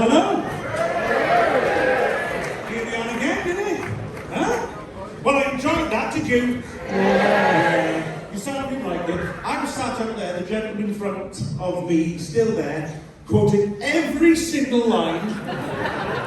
Hello? Here we are again, didn't it? Huh? Well, I enjoyed that, did you? Yeah. You sounded like it. I'm sat up there, the gentleman in front of me, still there, quoting every single line,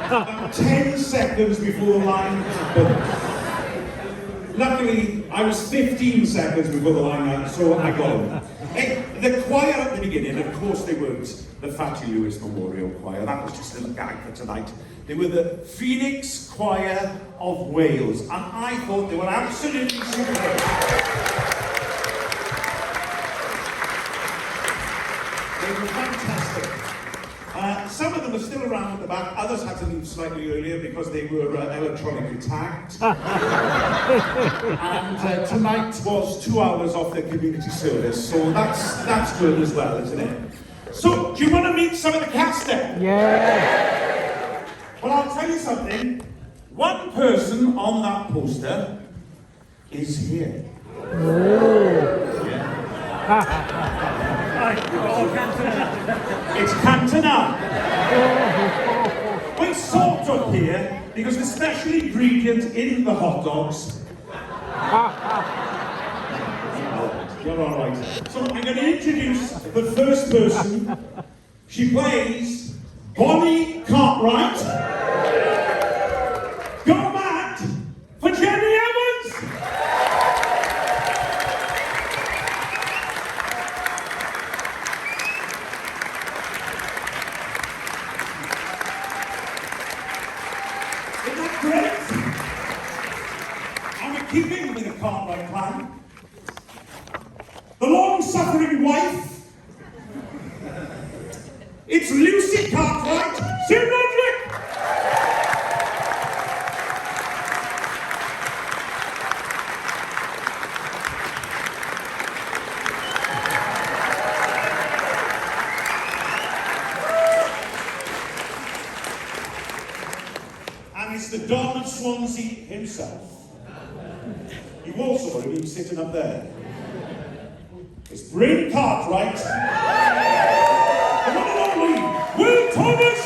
about 10 seconds before the line happened. Luckily, I was 15 seconds before the line happened, so I got him. Hey, the choir at the beginning, of course they weren't the Fatty Lewis Memorial Choir, that was just a little gag for tonight. They were the Phoenix Choir of Wales, and I thought they were absolutely superb. They were fantastic. Some of them are still around at the back, others had to leave slightly earlier because they were electronically tagged. And tonight was 2 hours off their community service, so that's good as well, isn't it? So, do you want to meet some of the cast then? Yeah. Well, I'll tell you something. One person on that poster is here. It's Cantona. We sort of here because the special ingredient in the hot dogs. You're all right. So I'm going to introduce the first person. She plays Bonnie Cartwright. Go mad for Jenny Evans. Isn't that great? And we're keeping with the Cartwright clan. The long-suffering wife. It's Lucy Cartwright, Sir Roderick. And it's the Don of Swansea himself. You've also got him sitting up there. It's Bryn Cartwright. The one and only Will Thomas.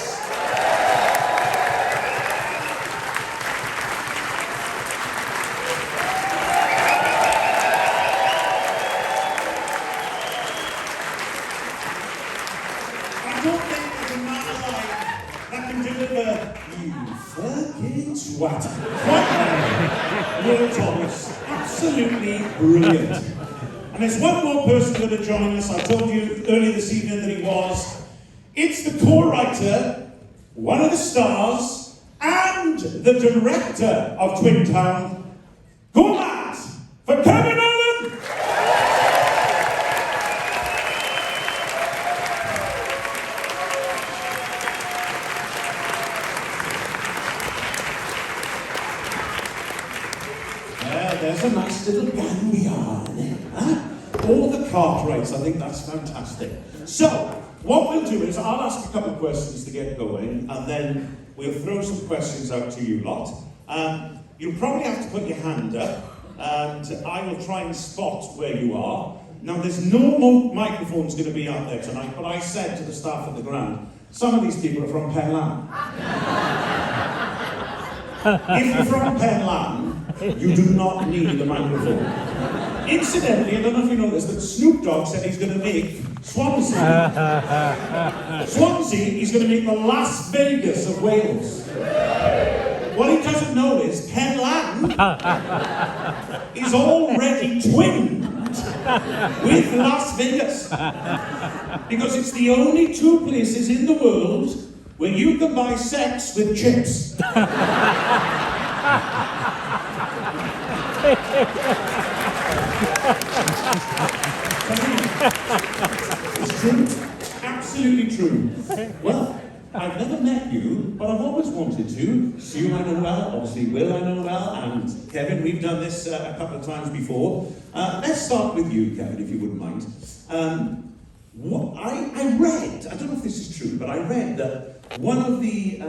I don't think there's a man alive that can deliver you fucking twat. Will Thomas. Absolutely brilliant. And there's one more person going to join us. I told you earlier this evening that he was. It's the co-writer, one of the stars, and the director of Twin Town. Go mad for Kevin Allen! There's a nice little gang we are, huh? All the Cartwrights, I think that's fantastic. So, what we'll do is I'll ask a couple of questions to get going, and then we'll throw some questions out to you lot. You'll probably have to put your hand up, and I will try and spot where you are. Now, there's no more microphones going to be out there tonight, but I said to the staff at the ground, some of these people are from Penlan. If you're from Penlan, you do not need a microphone. Incidentally, I don't know if you know this, but Snoop Dogg said he's going to make Swansea. Swansea, he's going to make the Las Vegas of Wales. What he doesn't know is Penlan is already twinned with Las Vegas. Because it's the only two places in the world where you can buy sex with chips. It's true. Absolutely true. Well, I've never met you, but I've always wanted to. Sue I know well, obviously Will I know well, and Kevin, we've done this a couple of times before. Let's start with you, Kevin, if you wouldn't mind. What I read, I don't know if this is true, but I read that one of the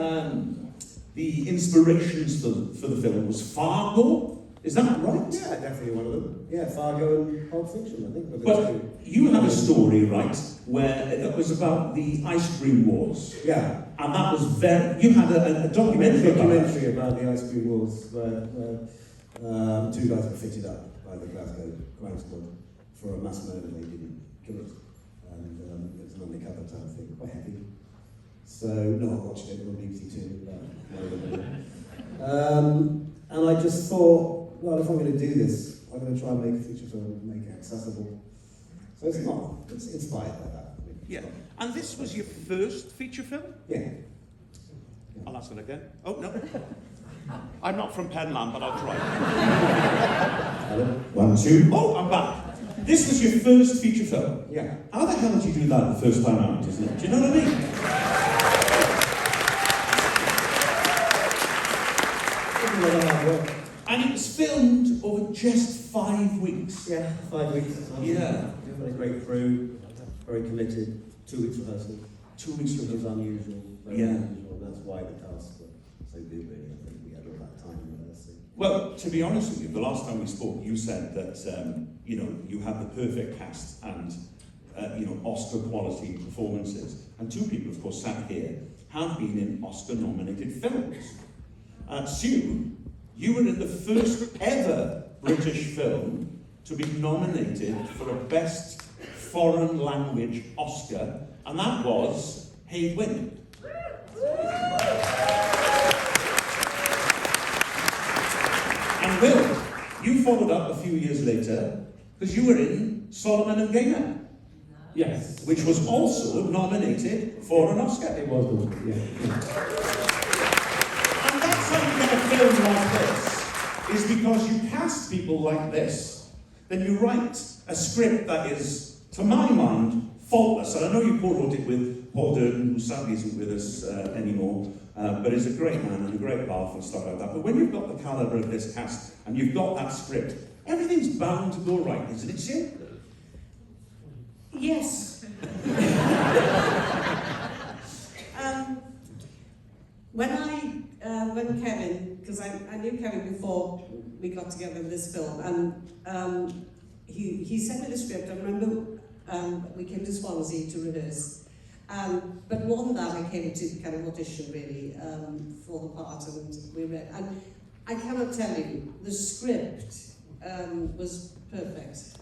inspirations for the film was Fargo. Is that right? Yeah, definitely one of them. Yeah, Fargo and Pulp Fiction, I think. Were the Well, two. you had a story, right, where that was about the ice cream wars. Yeah. And that was very... You had a documentary about the ice cream wars where two guys were fitted up by the Glasgow Crime Squad for a mass murder. They didn't kill it. And it was an undercover type thing, quite heavy. So, no, I watched it on BBC Two. And I just thought, well, if I'm going to do this, I'm going to try and make a feature film and make it accessible. So it's inspired by that. Yeah. And this was your first feature film? Yeah. I'll ask it again. Oh, no. I'm not from Penland, but I'll try. Hello? 1, 2. Oh, I'm back. This was your first feature film? Yeah. How the hell did you do that the first time out, isn't it? Do you know what I mean? And it was filmed over just 5 weeks. Yeah, 5 weeks. Yeah. With a great crew, very committed. 2 weeks rehearsal. 2 weeks Which is rehearsal. unusual. Very Yeah. unusual. And that's why the cast were so good, really. I think we had all that time rehearsing. Well, to be honest with you, the last time we spoke, you said that you had the perfect cast and Oscar quality performances. And 2 people, of course, sat here have been in Oscar-nominated films. Sue, you were in the first ever British film to be nominated for a Best Foreign Language Oscar, and that was Hate Wind. And Will, you followed up a few years later because you were in Solomon and Gaynor. Yes. Which was also nominated for an Oscar. It was good, yeah. And that's how you get a film like this, is because you cast people like this, then you write a script that is, to my mind, faultless. And I know you co-wrote it with Paul Durden, who sadly isn't with us anymore, but is a great man and a great laugh and stuff like that. But when you've got the calibre of this cast, and you've got that script, everything's bound to go right, isn't it, Sue? Yes. When Kevin, because I knew Kevin before we got together in this film, and he sent me the script. I remember we came to Swansea to rehearse, but more than that, I came to kind of audition really for the part, and we read. And I cannot tell you, the script was perfect.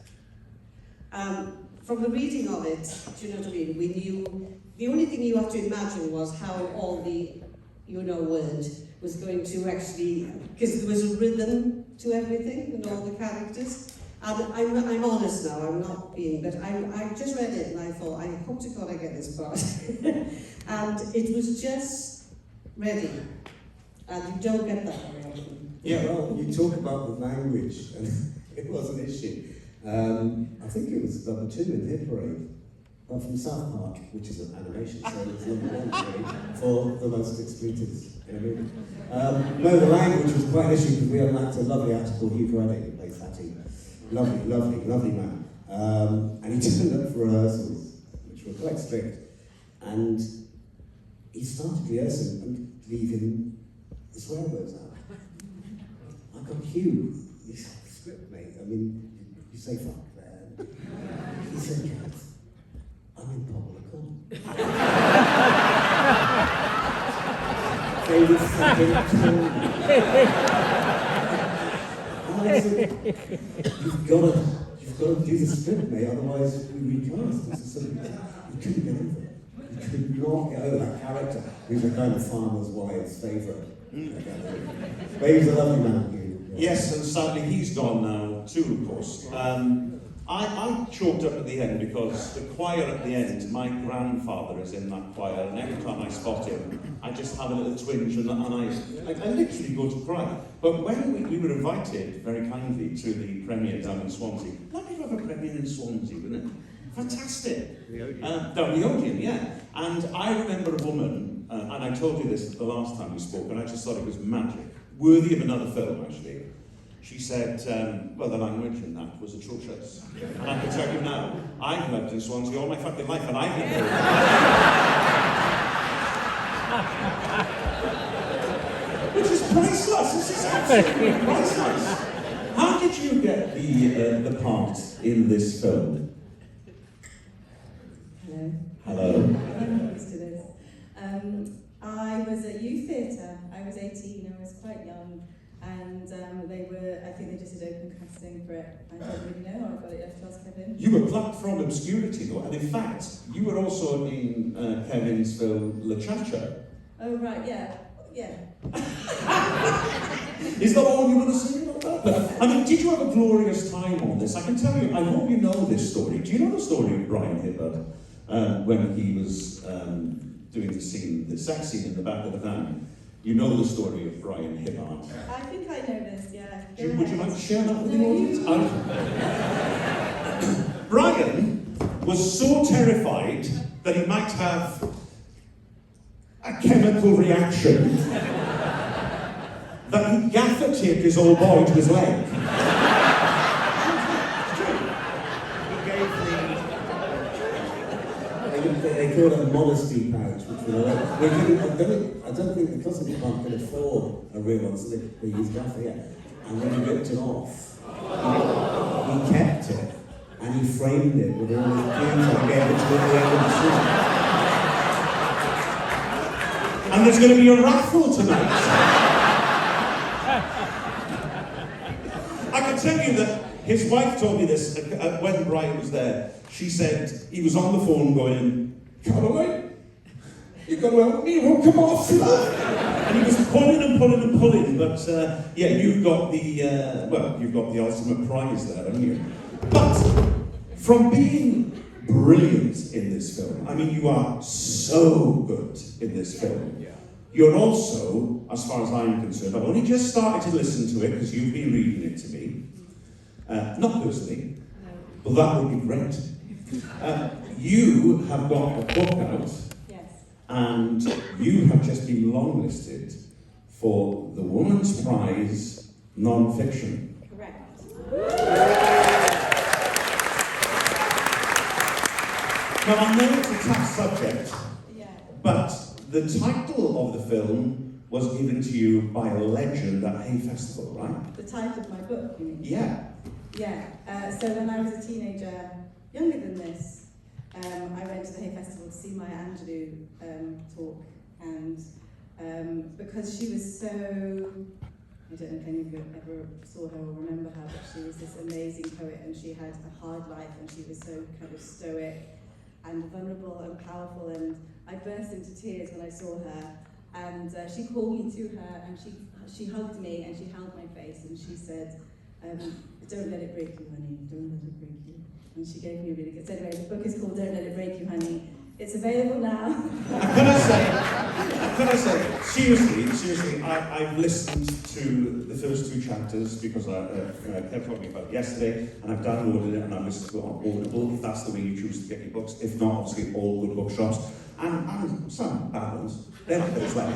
From the reading of it, do you know what I mean? We knew, the only thing you have to imagine was how all the, word was going to actually, because there was a rhythm to everything and all the characters. And I'm honest now, I'm not being, but I just read it and I thought, I hope to God I get this part. And it was just ready. And you don't get that very often. Yeah, well, you talk about the language, and it was an issue. I think it was number 2 in the hit parade, from South Park, which is an animation, so it's number 1 parade for the most expletives in a movie. No, the language was quite an issue because we had an actor, lovely actor called Hugh Craddock, who plays Fatty. Lovely man. And he turned up for rehearsals, which were quite strict, and he started rehearsing and leaving the swear words out. I got Hugh, he's the script, mate. I mean, you say fuck there. He said, Kev, I'm in public. They would fucking kill me. And I said, you've got to do the script, mate, otherwise we recast. This is something you couldn't get over it. You could not get over that character who's a kind of farmer's wife's favourite. But he was a lovely man. Yes, and sadly he's gone now too, of course. I choked up at the end because the choir at the end, my grandfather is in that choir, and every time I spot him, I just have a little twinge and I literally go to cry. But when we were invited very kindly to the premiere down in Swansea, lovely to have a premiere in Swansea, wasn't it? Fantastic. Down the Odeon, yeah. And I remember a woman, and I told you this the last time we spoke, and I just thought it was magic. Worthy of another film, actually. She said, well, the language in that was atrocious. And I can tell you now, I've lived in Swansea all my fucking life, and I've lived there. Which is priceless. This is absolutely priceless. did you get the part in this film? Hello. Hello. I'm used to this. I was at youth theatre. I was 18, I was quite young, and I think they just did open casting for it. I don't really know, I've got it left to ask Kevin. You were plucked from obscurity though, and in fact, you were also in Kevin's film La Cha-Cha. Oh, right, yeah. Is that all you want to say about that? But, I mean, did you have a glorious time on this? I can tell you, I hope you know this story. Do you know the story of Brian Hibbard when he was doing the sex scene in the back of the van? You know the story of Brian Hibbard. I think I know this, yeah. Would you like to share that with the No, audience? you- Brian was so terrified that he might have a chemical reaction that he gaffer taped his old boy to his leg. They call it a modesty pouch, which I don't think because the pub could afford a real one, so they used gaffer, yeah. And when he ripped it off, he kept it, and he framed it with all his pins and gave it to the end of the shoot. And there's going to be a raffle tonight. I can tell you that his wife told me this when Brian was there. She said he was on the phone going, "Caroline, you've got to help me, it won't come off." And he was pulling and pulling and pulling, but yeah, you've got the ultimate prize there, haven't you? But from being brilliant in this film, I mean, you are so good in this film. You're also, as far as I'm concerned, I've only just started to listen to it because you've been reading it to me. Not personally, but that would be great. You have got a book out, Yes. and you have just been longlisted for the Woman's Prize Non-Fiction. Correct. Now, I know it's a tough subject, Yeah. but the title of the film was given to you by a legend at Hay Festival, right? The title of my book, you mean? Yeah. Yeah. So when I was a teenager, younger than this, I went to the Hay Festival to see Maya Angelou talk, and because she was so, I don't know if any of you ever saw her or remember her, but she was this amazing poet, and she had a hard life, and she was so kind of stoic and vulnerable and powerful, and I burst into tears when I saw her, and she called me to her, and she hugged me, and she held my face, and she said, "Don't let it break you, honey, don't let it break you." And she gave me a really good, so anyway, the book is called Don't Let It Break You, Honey. It's available now. Can I say, seriously, I've listened to the first 2 chapters because I kept talking about it yesterday, and I've downloaded it and I've listened to it on Audible, if that's the way you choose to get your books. If not, obviously all good bookshops, and some bad ones, they're not as well.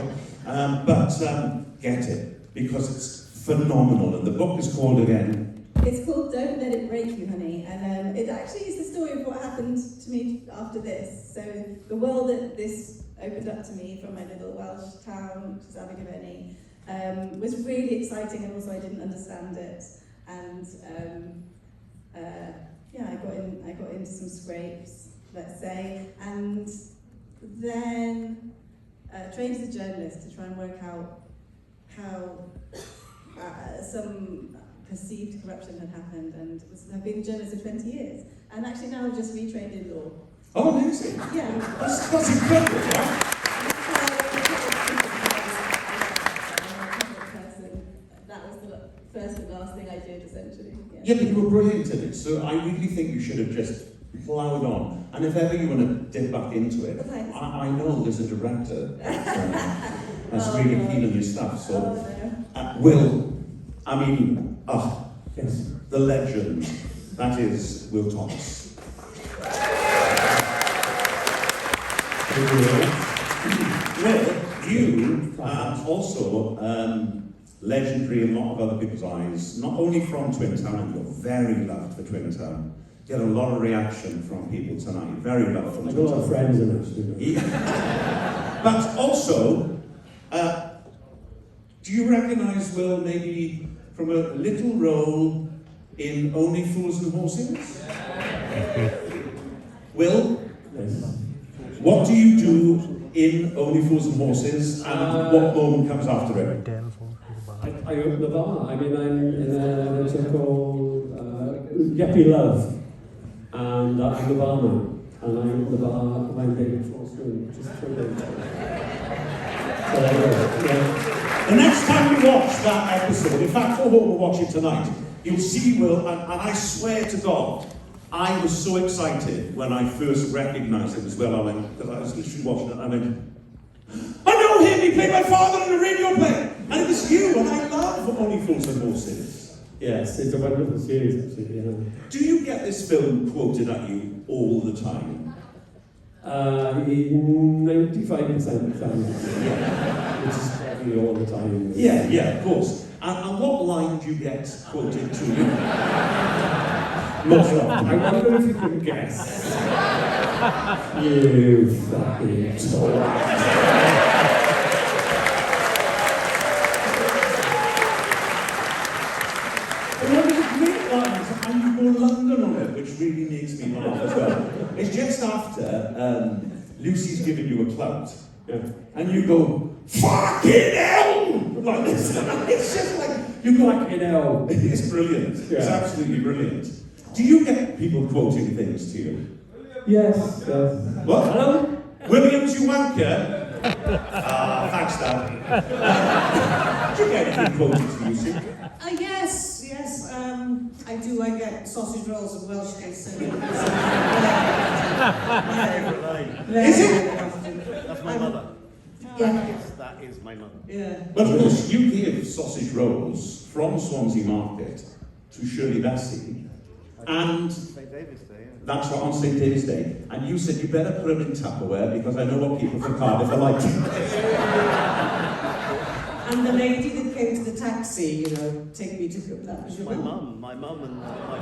But get it, because it's phenomenal, and the book is called again. It's called Don't Let It Break You, Honey, and it actually is the story of what happened to me after this. So the world that this opened up to me from my little Welsh town, which is Abergavenny, was really exciting, and also I didn't understand it. And yeah, I got into some scrapes, let's say, and then trained as a journalist to try and work out how some perceived corruption had happened, and I've been a journalist for 20 years, and actually now I've just retrained in law. Oh, amazing. Yeah. That's incredible, yeah? That was the first and last thing I did, essentially. Yeah, but you were brilliant in it, so I really think you should have just ploughed on. And if ever you want to dip back into it, Thanks. I know there's a director that's really keen on your stuff, so Will, I mean, Yes. the legend, that is Will Thomas. Will, you are also legendary in a lot of other people's eyes, not only from Twin Town, and you're very loved for Twin Town. You had a lot of reaction from people tonight, very loved from I got Twin a lot of Town. friends in it. Yeah. But also, do you recognise Will maybe from a little role in Only Fools and Horses? Will? Yes. What do you do in Only Fools and Horses, and what moment comes after it? I open the bar. I mean, I'm in a venture called Yuppie Love, and I'm the barman. And I'm in the bar, and I'm getting forced to just throw them. So, yeah. The next time you watch that episode, in fact, go home and watch it tonight, you'll see Will, and I swear to God, I was so excited when I first recognised it as well. I went, because I was literally watching it, and I went, I know him, he played my father in a radio play, and it was you, and I love Only Fools and Horses. Yes, it's a wonderful series, actually. Yeah. Do you get this film quoted at you all the time? 95% of the time, which is probably all the time. Yeah, of course. And what line do you get quoted to you? Most often. I wonder if you can guess. You fucking twat. One of the great lines, and you go London on it, which really makes me laugh as well. It's just after Lucy's giving you a clout, and you go, fucking hell! Like this. It's just like, you go, Fucking hell. it's brilliant. It's Yeah. absolutely brilliant. Do you get people quoting things to you? Yes, yes. What? Hello? Williams, you wanker? Thanks, Dad. Do you get anything quoted to you, Sue? Yes, I do. I get sausage rolls and Welsh cakes. So Is it? That's my mother. Yeah. That is my mother. Yeah. But of course, you give sausage rolls from Swansea Market to Shirley Bassey, and St. David's Day, yeah. that's what on St. David's Day. And you said you better put them in Tupperware because I know what people from Cardiff are like. And the lady that came to the taxi, take me to that was your My mum. mum and my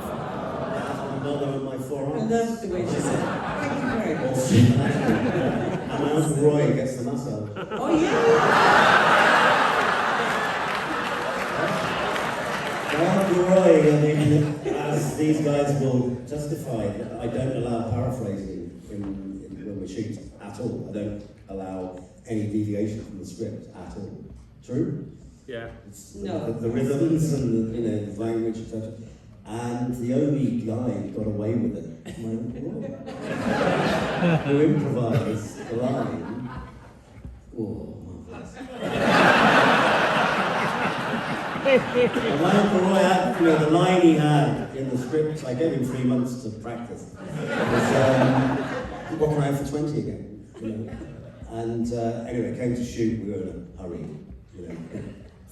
mother and my four I aunts. love the way she said, thank you very much. And my Uncle Roy gets the massage. Oh yeah. My Uncle Roy, I mean, as these guys will justify, I don't allow paraphrasing when we shoot at all. I don't allow any deviation from the script at all. True? Yeah. It's No. the rhythms and the language, etc. And the only guy who got away with it, my Uncle Roy, who improvised the line. Oh, marvellous. And my Uncle Roy had, the line he had in the script, I gave him 3 months to practice. Was, walk around for 20 again. And anyway, it came to shoot, we were in a hurry.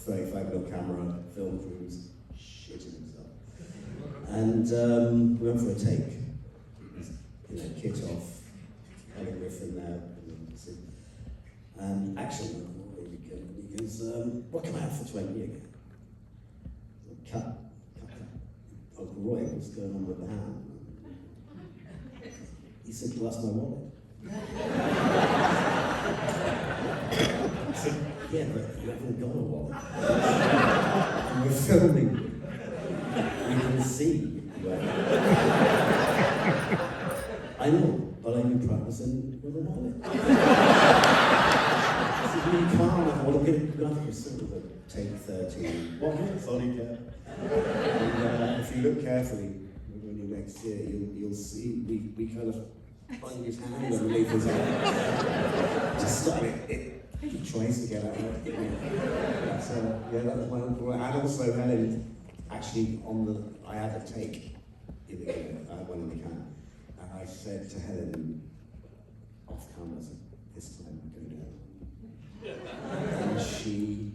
35mm camera, film crews, shitting himself. And we went for a take. Kit off, Helen Griffin now. And action, he goes, what come out for 20 again? Cut. Uncle Roy, what's going on with the hand? He said, well, that's my wallet. I said, yeah, but you haven't got a wallet. And we're filming. You can see. I know, but I've been practicing with a wallet. I said, well, you can't. Well, I'm going to have to sort of a take 13. What? Sorry, Kev. And if you look carefully, when you're next year, you'll see we kind of find his hand underneath his arm. Just stop it. He tries to get out of it. So, yeah, that was my Uncle. And also Helen, actually, I had a take in the one in the can. And I said to Helen, off camera, this time go down. And she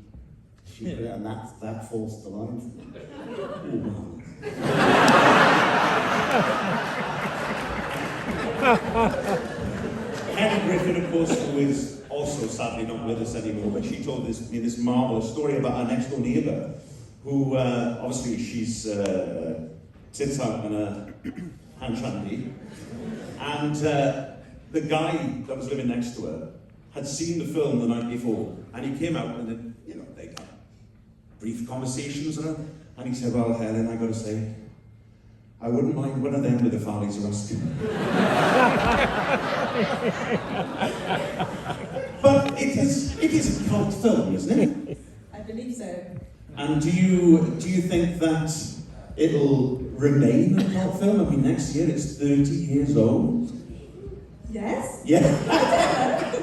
put it, and that forced the line for me. Oh, man. Helen Griffin, of course, who is also sadly not with us anymore, but she told me this marvellous story about our next door neighbour, who obviously she's sits out in a hand shanty, and the guy that was living next to her had seen the film the night before, and he came out and they had brief conversations with her, and he said, well, Helen, I got to say, I wouldn't mind one of them with the Farley's Rusk. But it is a cult film, isn't it? I believe so. And do you think that it'll remain a cult film? I mean, next year it's 30 years old. Yes? Yeah.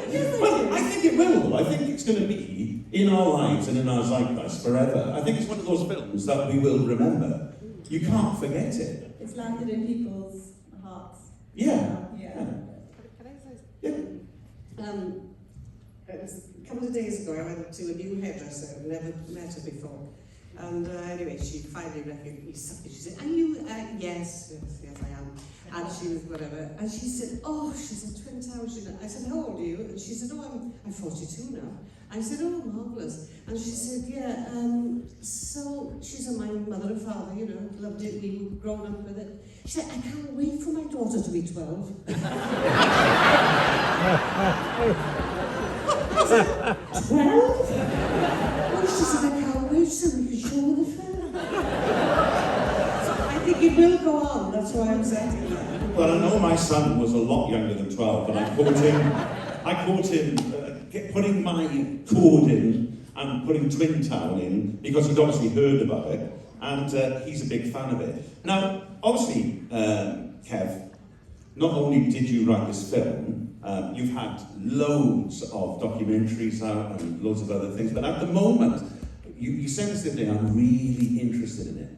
Yes, I Well, do. I think it will. I think it's going to be in our lives and in our zeitgeist forever. I think it's one of those films that we will remember. You can't forget it. It's landed in people's hearts. Yeah. Yeah. Can I say Yeah. It was a couple of days ago, I went to a new hairdresser, I've never met her before. And anyway, she finally recognized me. She said, are you, yes, I am. And she was whatever. And she said, oh, she's a twin tower. I said, how old are you? And she said, oh, I'm 42 now. I said, oh, marvellous. And she said, yeah, so she's my mother and father, you know, loved it, we were grown up with it. She said, I can't wait for my daughter to be 12. I said, 12? Oh, she said, I can't wait so we can show the film. So I think it will go on, that's why I'm saying that. Well, I know my son was a lot younger than 12, but I caught him putting my cord in and putting Twin Town in because he'd obviously heard about it, and he's a big fan of it. Now, obviously, Kev, not only did you write this film, you've had loads of documentaries out and loads of other things, but at the moment, you said this the other day, I'm really interested in it.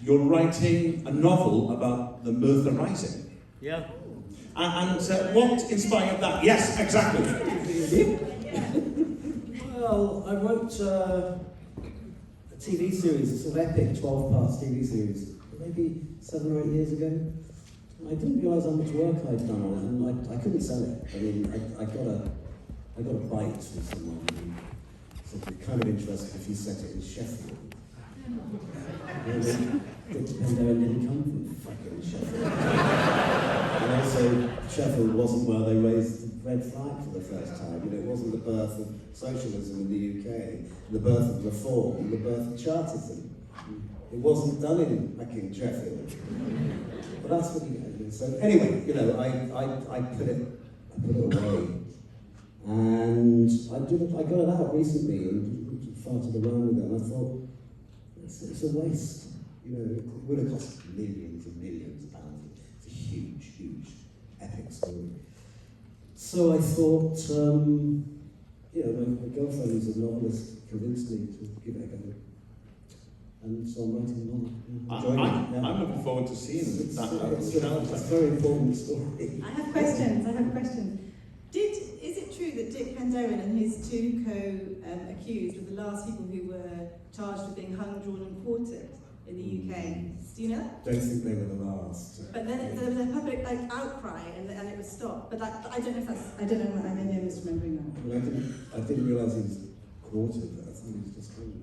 You're writing a novel about the Merthyr Rising. Yeah. And what inspired that? Yes, exactly. Well, I wrote a TV series, a sort of epic 12-part TV series, maybe 7 or 8 years ago. I didn't realise how much work I'd done on it, and I couldn't sell it. I mean, I got a bite from someone who said, "You're kind of interested if you set it in Sheffield." It didn't come from fucking Sheffield. And also, Sheffield wasn't where they raised the red flag for the first time. You know, it wasn't the birth of socialism in the UK, the birth of reform, the birth of Chartism. It wasn't done in fucking Sheffield. But that's what you know. So anyway, you know, I put it away, and I got it out recently and farted around with it, and I thought it's a waste. You know, it would have cost millions and millions of pounds. It's a huge, huge, epic story. So I thought, you know, my girlfriend who's a novelist convinced me to give it a go. And so I'm writing a novel. I'm looking forward to seeing that. It's a very important story. I have questions. Is it true that Dick Penderyn and his two co-accused were the last people who were charged with being hung, drawn and quartered in the UK? Do you know that? Don't think they were the last. But then there was a public outcry and it was stopped. But I don't know if that's, I don't know, I maybe I'm misremembering that. Well, I didn't realise he was quartered. I thought he was just hung.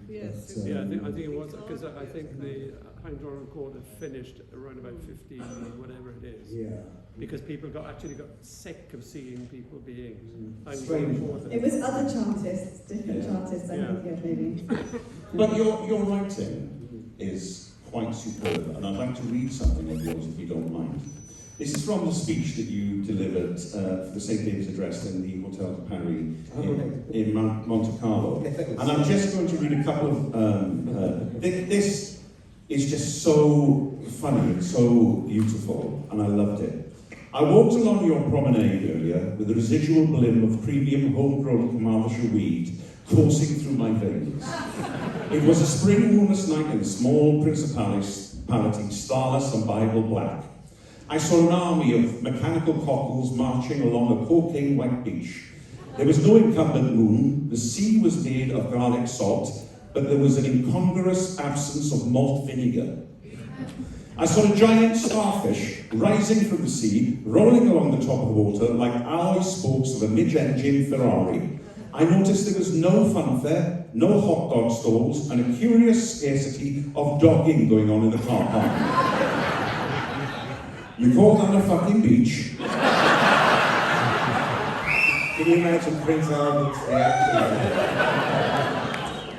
Yes. But, Yeah, I think it was, because I think the hang drawn and quartered finished around about 15, whatever it is. yeah. Because people actually got sick of seeing people being hang drawn Strange. and quartered. It was other Chartists, different Chartists, I Yeah. think, maybe. But your writing is quite superb, and I'd like to read something of yours if you don't mind. This is from the speech that you delivered for the St. David's Address in the Hotel de Paris in Monte Carlo. And I'm just going to read a couple of... this is just so funny, it's so beautiful, and I loved it. I walked along your promenade earlier with a residual blim of premium homegrown commercial weed coursing through my veins. It was a spring moonless night in a small principality, starless and Bible black. I saw an army of mechanical cockles marching along a cocaine white beach. There was no incumbent moon, the sea was made of garlic salt, but there was an incongruous absence of malt vinegar. I saw a giant starfish rising from the sea, rolling along the top of the water like alloy spokes of a mid-engine Ferrari. I noticed there was no funfair, no hot dog stalls, and a curious scarcity of dogging going on in the car park. You call that a fucking beach? Can you imagine Prince Albert's reaction?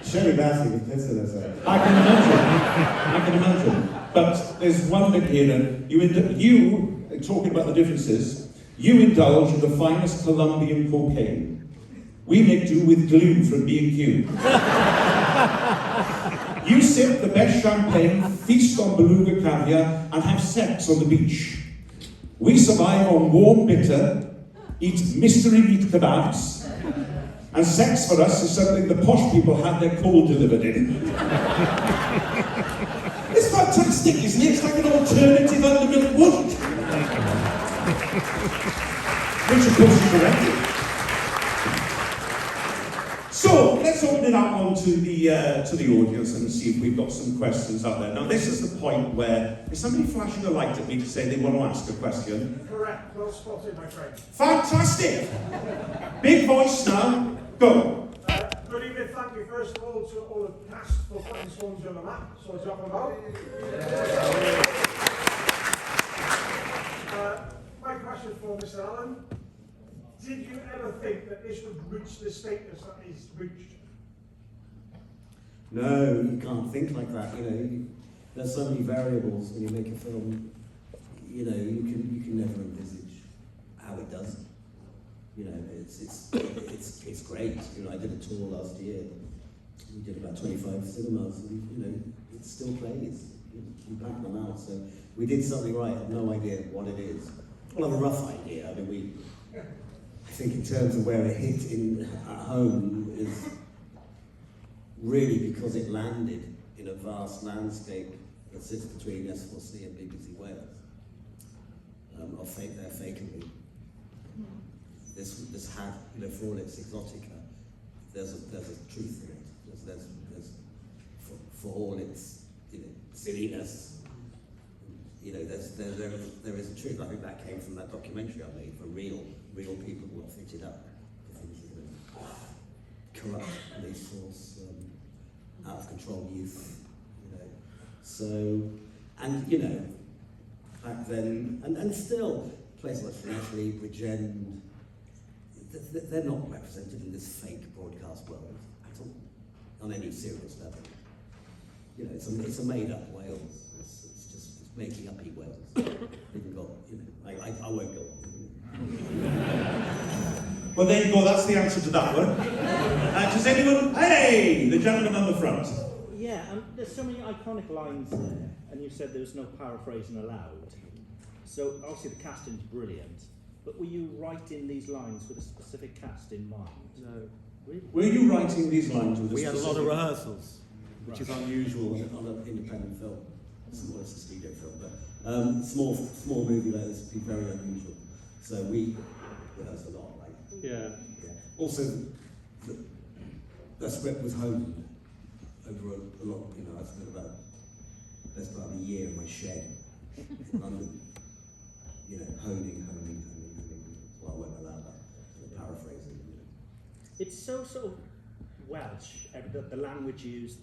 Sherry Bassey was pissing herself. I can imagine. But there's one bit here, and you talking about the differences, you indulge in the finest Colombian cocaine. We make do with glue from B&Q. You sip the best champagne, feast on beluga caviar, and have sex on the beach. We survive on warm bitter, eat mystery meat kebabs, and sex for us is something the posh people have their coal delivered in. It's fantastic, isn't it? It's like an alternative undermilk wood. Which of course is correct. So let's open it up onto the audience and see if we've got some questions out there. Now this is the point where, is somebody flashing a light at me to say they want to ask a question? Correct, well spotted, my friend. Fantastic! Big voice now, go. Good evening, thank you first of all to all the cast for putting Swansea on the map, so it's up and about. My question for Mr. Allen, did you ever think that this would reach the status that it's reached? No, you can't think like that. You know, there's so many variables when you make a film. You know, you can never envisage how it does. You know, it's great. You know, I did a tour last year. We did about 25 cinemas, and you know, it still plays. You back them out. So we did something right. I have no idea what it is. Well, I have a rough idea. I mean, I think in terms of where it hit at home is really because it landed in a vast landscape that sits between Swansea and BBC Wales. Of fake there, fakery. This had, you know, for all its exotica, there's a truth in it. There's for all its, you know, silliness. You know, there is a truth. I think that came from that documentary I made for real people who are fitted up for things, you know, corrupt police force, out of control youth, you know. So, and you know, back then, and still, places like Fleetwood, Bridgend, they're not represented in this fake broadcast world at all, on any serious level. You know, it's a made-up Wales. It's making up Wales. Even got, you know, I won't go on. Well, there you go, that's the answer to that one. Does anyone, hey, the gentleman on the front. Yeah, there's so many iconic lines there, and you said there was no paraphrasing allowed. So obviously the casting's brilliant, but were you writing these lines with a specific cast in mind? No. Really? Were you writing these lines with We had a lot of specific- rehearsals, which is unusual on an independent film. It's a studio film, but small movie like this would be very unusual. So we rehearsed a lot, right? Yeah. Also, the script was honed over a lot. You know, I spent about a year in my shed in London. You know, honing. Well, I won't allow that. Paraphrasing. You know. It's so sort of Welsh. The language used,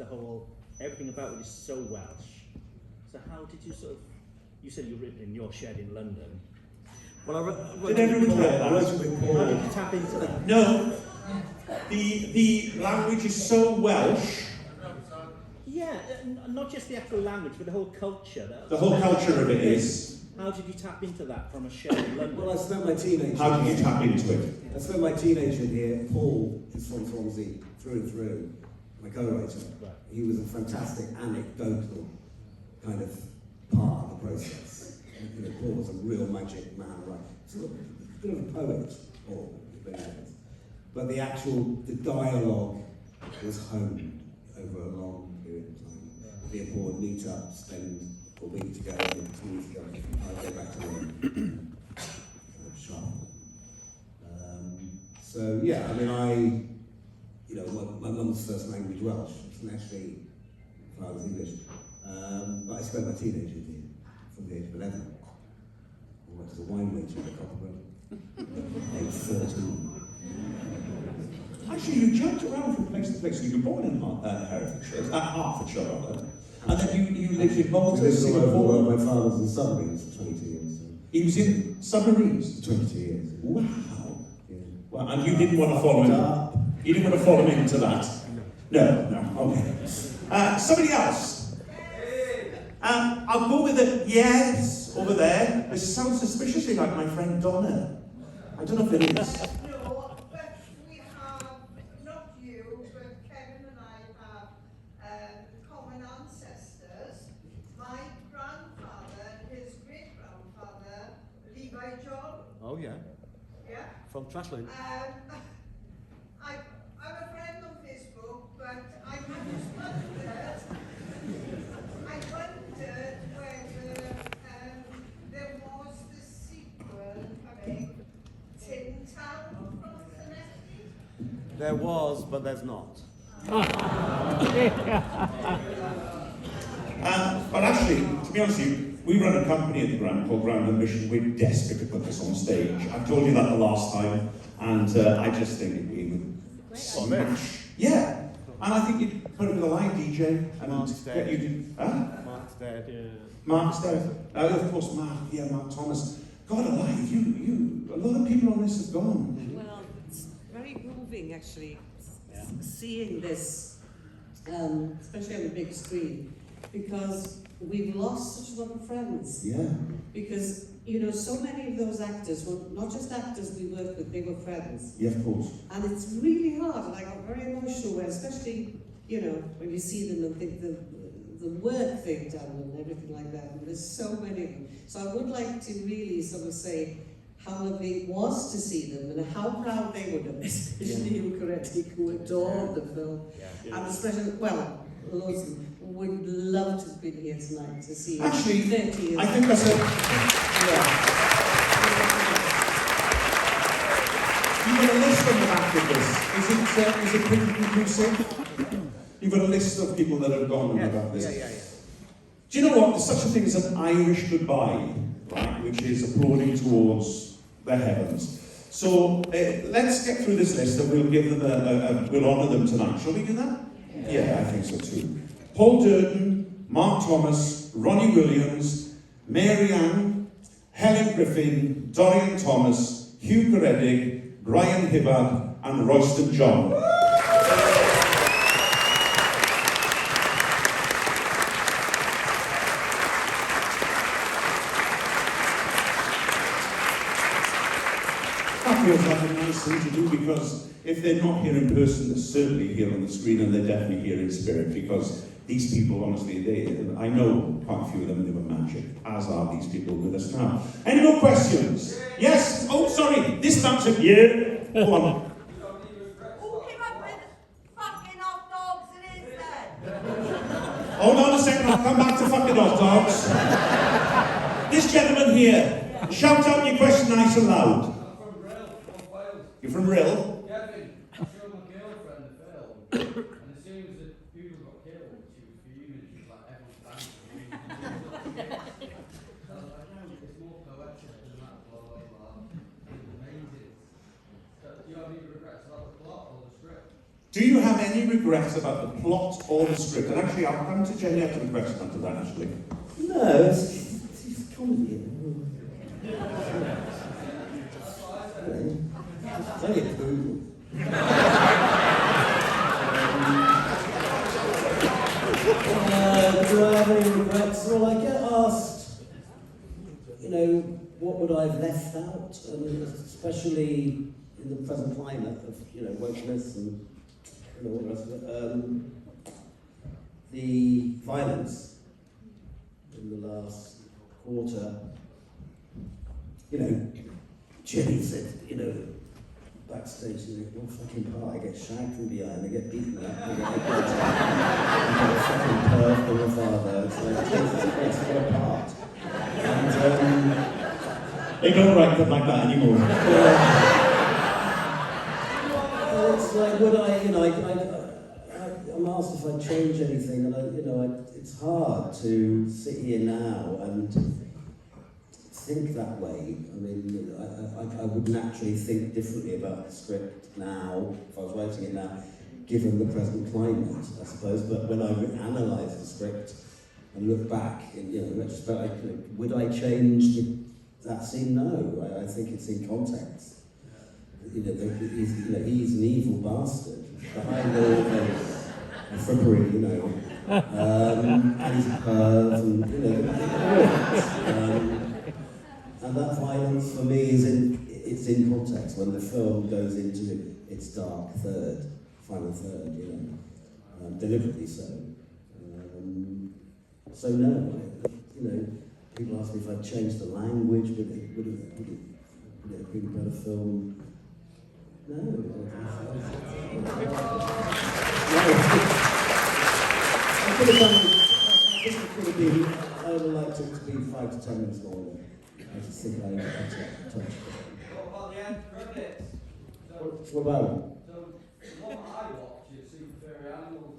everything about it is so Welsh. So how did you sort of? You said you were written in your shed in London. Well, I wrote Did everyone hear I wrote that? it with How Paul. did you tap into that? No. The language is so Welsh, Yeah, not just the actual language, but the whole culture. the whole culture of it is. How did you tap into that from a shed in London? Well, I spent my teenage. How do you tap into it? I spent my teenager here. Paul is from Swansea through and through. My co-writer. Right. He was a fantastic anecdotal kind of part of the process. You know, Paul was a real magic man, right? Sort of a bit of a poet, Paul, but the dialogue was honed over a long period of time. Me and Paul would meet up, spend a week together, maybe 2 weeks together. I'd go back to work. Sharp. So yeah, I mean, you know, my mum's first language Welsh. It's actually, I was English. But I spent my teenage years here from the age of 11. I worked as a wine waiter at the Copperwood. Age 13. Actually, you jumped around from place to place. You were born in Herefordshire, Hertfordshire, rather. And then you lived in Malta, I lived all over the world. Singapore. My father was in submarines for 22 years. So He was in submarines. 22 years. Wow. Yeah. Well, and you didn't want to follow him. You didn't want to follow him into that. No. Okay. Somebody else. I'll go with a yes over there. This sounds suspiciously like my friend Donna. I don't know if it is. No, but we have, not you, but Kevin and I have common ancestors. My grandfather, his great-grandfather, Levi John. Oh, yeah. Yeah? From Trashland. I'm a friend on Facebook, but I just wondered, whether there was the sequel coming, Tin Town from Swansea. There was, but there's not. But actually, to be honest with you, we run a company at the Grand called Grand Ambition. We're desperate to put this on stage. I've told you that the last time, and I just think we would smash. Yeah, and I think you'd put it with a live DJ and Mark's get dead. you to. Huh? Mark's dead. Mark's dead. Of course, Mark Thomas. God alive, a lot of people on this have gone. Well, it's very moving actually, seeing this, especially on the big screen, because we've lost such a lot of friends. Yeah. Because, you know, so many of those actors were not just actors we worked with, they were friends. Yeah, of course. And it's really hard, and I got very emotional when, especially, you know, when you see them and think the work they've done and everything like that. And there's so many of them. So I would like to really sort of say how lovely it was to see them and how proud they would have been, especially you, Coretti, who adored the film. And especially, well, loads of them would love to have been here tonight to see Actually, 30 years. I think that's a. Yeah. You've got a list on the back of this. Is it pretty conclusive? You've got a list of people that have gone about this. Yeah. Do you know what? There's such a thing as an Irish goodbye, right? Which is applauding towards the heavens. So let's get through this list and we'll give them we'll honour them tonight. Shall we do that? Yeah, I think so too. Paul Durden, Mark Thomas, Ronnie Williams, Mary Ann, Helen Griffin, Dorian Thomas, Hugh Caredig, Brian Hibbard, and Royston John. That feels like a nice thing to do because if they're not here in person, they're certainly here on the screen and they're definitely here in spirit because these people, honestly, I know quite a few of them, they were magic, as are these people with us now. Any more questions? Yes? Oh, sorry, this man's a yeah. Go on. Who came up with fucking hot dogs in his head? Hold on a second, I'll come back to fucking hot dogs. This gentleman here, shout out your question nice and loud. You're from Rill? Kevin, I showed my girlfriend the film, and as soon as the people got killed, she was fuming. She was like, everyone's dancing. I was like, no, it's more poetic than that, blah, blah, blah. It was amazing. So, do you have any regrets about the plot or the script? Do you have any regrets about the plot or the script? And actually, I'll come to Jenny after the question after that, actually. No, it's comedy. It's only a poodle. Do I have any regrets? Well, I get asked, you know, what would I have left out? And especially in the present climate of, you know, wokeness and all the rest of it. The violence in the last quarter, you know, Jenny said, you know, backstage, you know, what fucking part, I get shagged from behind, I get beaten up, I get a fucking perv from my father, it's like, it's fall apart. And, they don't write them like that anymore. it's like, would I, you know, I'm asked if I'd change anything, and you know, it's hard to sit here now and think that way. I mean, I would naturally think differently about the script now, if I was writing it now, given the present climate, I suppose. But when I analyse the script and look back, in, you know, retrospect, would I change that scene? No, I think it's in context. You know, he's an evil bastard behind all the frippery, you know. and his perv, and and that violence for me is it's in context when the film goes into its dark final third, deliberately so. So no, people ask me if I'd changed the language, would it have been a better film? No. I think it could have been, I would have liked it to be 5 to 10 minutes longer. I just think I touched it. What about the end credits? What about it? So, the one that I watch is Super Furry Animals.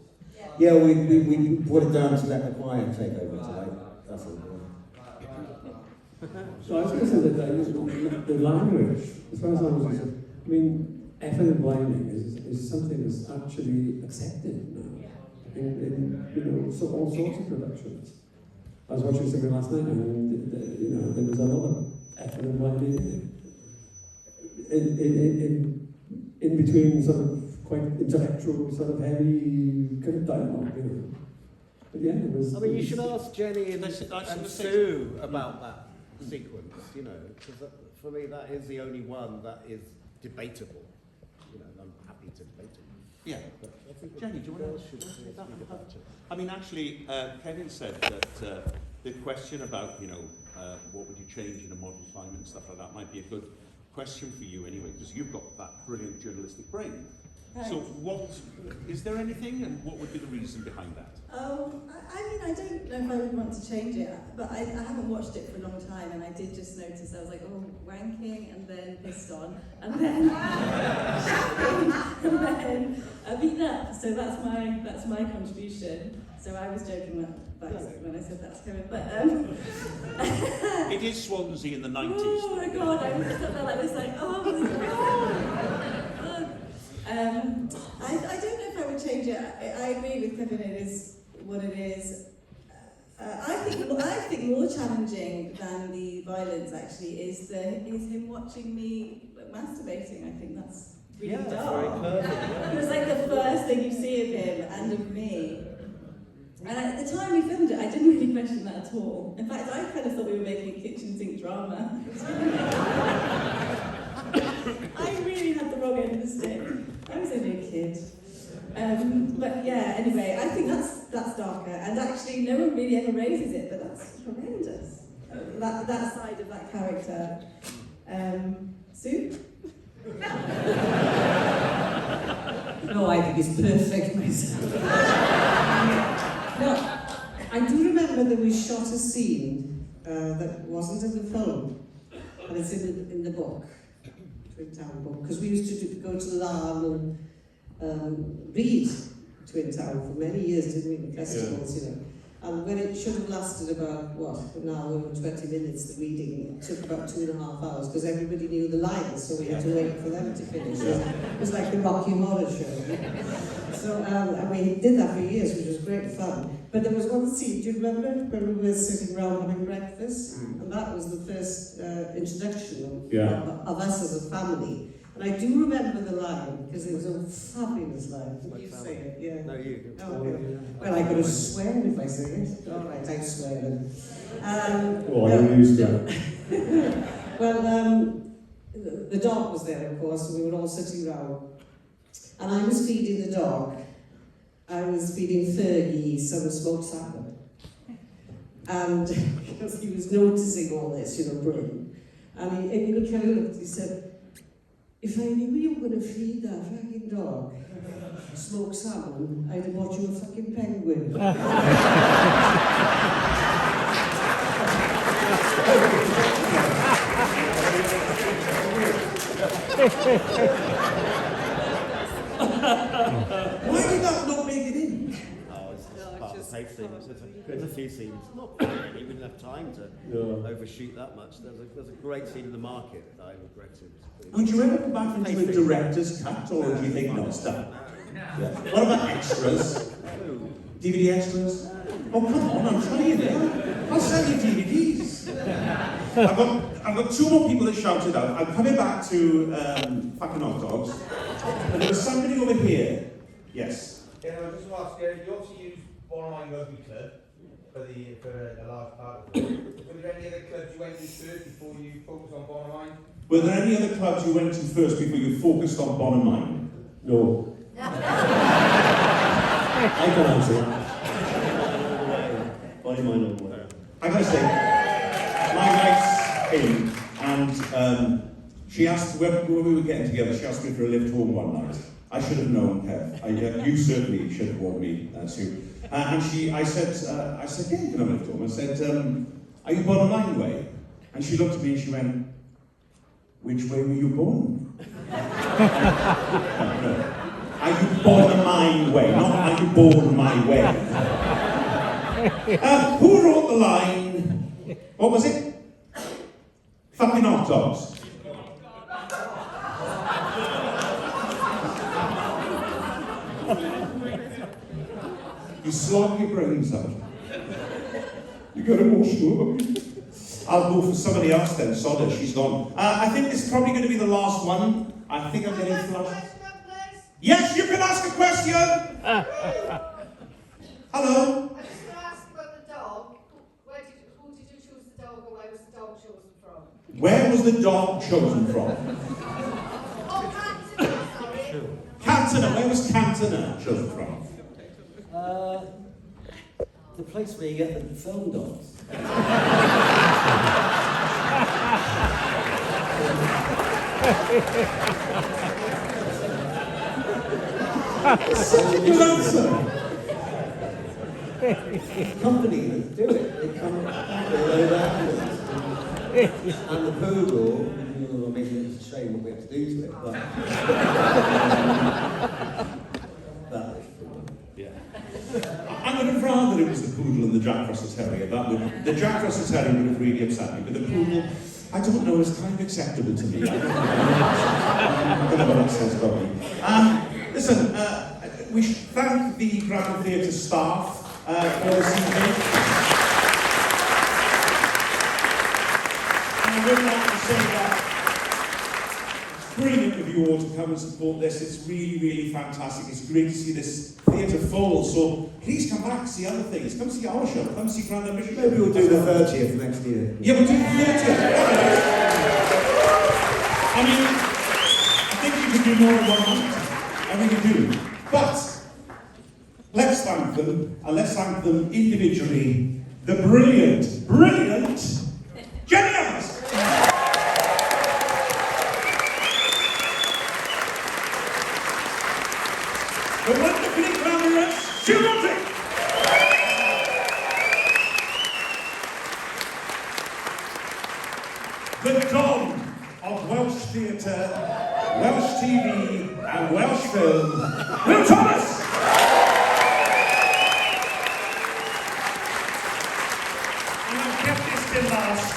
Yeah, we put it down to let the choir take over today. That's all. So I was going to say that the language, as far as I was concerned, I mean, effort and blinding is something that's actually accepted now in all sorts of productions. I was watching something last night, and there was a lot of effort and blinding in between sort of quite intellectual, sort of heavy kind of dialogue, But yeah, it was. I mean, you should ask Jenny and Sue about that sequence, because for me that is the only one that is debatable. I'm happy to debate it. Yeah. But I think Jenny, do you want to speak about it? I mean, actually, Kevin said that the question about, what would you change in a model climate and stuff like that might be a good question for you anyway, because you've got that brilliant journalistic brain. Right. So is there anything, and what would be the reason behind that? I mean, I don't know if I would want to change it, but I haven't watched it for a long time, and I did just notice, I was like, oh, wanking, and then pissed on, and then shouting, and then beaten up. So that's my contribution. So I was joking when I said that to Kevin, but It is Swansea in the 90s. oh my god, I was just like this, like, oh my god. I don't know if I would change it. I agree with Kevin, it is what it is. I think more challenging than the violence actually is him watching me masturbating. I think that's really That's dark. very perfect. It was like the first thing you see of him and of me. And at the time we filmed it, I didn't really question that at all. In fact, I kind of thought we were making a kitchen sink drama. I really had the wrong end of the stick. I was only a kid. But yeah, anyway, I think that's darker. And actually, no one really ever raises it, but that's horrendous. That side of that character. Sue? No, I think it's perfect myself. No, I do remember that we shot a scene that wasn't in the film, and it's in the book, Twin Town book, because we used to go to Larne and read Twin Town for many years, didn't we, in festivals, And when it should have lasted about, an hour and 20 minutes, the reading, it took about 2.5 hours, because everybody knew the lines, so we had to wait for them to finish. It was like the Rocky Horror Show. So, and we did that for years, which was great fun. But there was one scene, do you remember, when we were sitting around having breakfast? And that was the first introduction of us as a family. And I do remember the line, because it was a fabulous line. You say it, yeah. No, you. Oh, okay. Well, I could have swear if I say it. All right, I swear then. I'm used to it. Well, the dog was there, of course, and we were all sitting around. And I was feeding the dog. I was feeding Fergie some smoked salmon. And because he was noticing all this, Bryn. And he kind of looked, he said, if I knew you were going to feed that fucking dog smoked salmon, I'd have bought you a fucking penguin. Why did that not make it in? Oh, it's part of the tape thing. There's a few scenes. Not really, we didn't have time to overshoot that much. There's a great scene in the market that I regretted. Would you ever go back into a director's cut, or do you think no, it's done? Yeah. What about extras? DVD extras? Oh, come on, I'm trying it. I'll sell you DVDs. I've got two more people that shouted out. I'm coming back to fucking hot dogs. And there was somebody over here. Yes. Yeah, I was just asking, you obviously use Bonamine Rugby Club for a large part of it. Were there any other clubs you went to first before you focused on Bonamine? Were there any other clubs you went to first before you focused on Bonamine? No. I can answer that. Body, mind, all the way. I gotta say, my wife came and she asked, when we were getting together, she asked me for a lift home one night. I should have known, Kev. You certainly should have warned me, Sue. I said, yeah, you can have a lift home. I said, are you born a line way? And she looked at me and she went, which way were you born? No. Are you born a mine way? Not are you born my way? Who wrote the line? What was it? Fucking hot dogs. You slog your brains out. You got emotional. I'll go for somebody else then. Sod her, she's gone. I think this is probably going to be the last one. I think I'm getting flushed. Yes, you can ask a question. Hello. I just want to ask about the dog. Who did you choose the dog, or where was the dog chosen from? Where was the dog chosen from? Oh, Cantona, sorry. Cantona. Where was Cantona chosen from? The place where you get the film dogs. It's such a good answer. Company that do it, they come up with load ambulance. And the poodle, I mean, it's a shame what we have to do to it, but that is cool. Yeah. I would have rather it was the poodle and the Jack Russell Terrier. The Jack Russell Terrier would have really upset me, but the poodle, I don't know, is kind of acceptable to me. I don't know what that says about me. Listen, we should thank the Grammar Theatre staff for this evening. And I would like to say that it's brilliant of you all to come and support this. It's really, really fantastic. It's great to see this theatre full. So please come back, see other things. Come see our show. Come see Grand Ambition. Maybe we'll do the 30th next year. Yeah, we'll do the 30th. I mean, I think you could do more than 1 month. I really do. But let's thank them, and let's thank them individually. The brilliant Jenny Evans. The wonderfully glamorous Sue Roderick. The Don of Welsh theatre, Welsh TV, and Welsh film, Will Thomas! And I've kept this till last.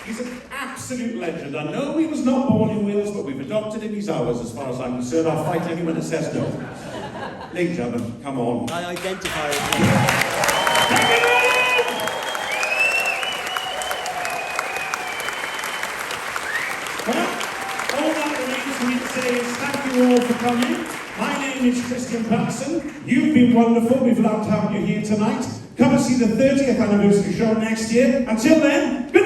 He's an absolute legend. I know he was not born in Wales, but we've adopted him. He's ours, as far as I'm concerned. I'll fight anyone that says no. Ladies and gentlemen, come on. I identify as Well, all that remains for me to say is thank you all for coming. My name is Christian Patterson. You've been wonderful. We've loved having you here tonight. Come and see the 30th anniversary show next year. Until then, good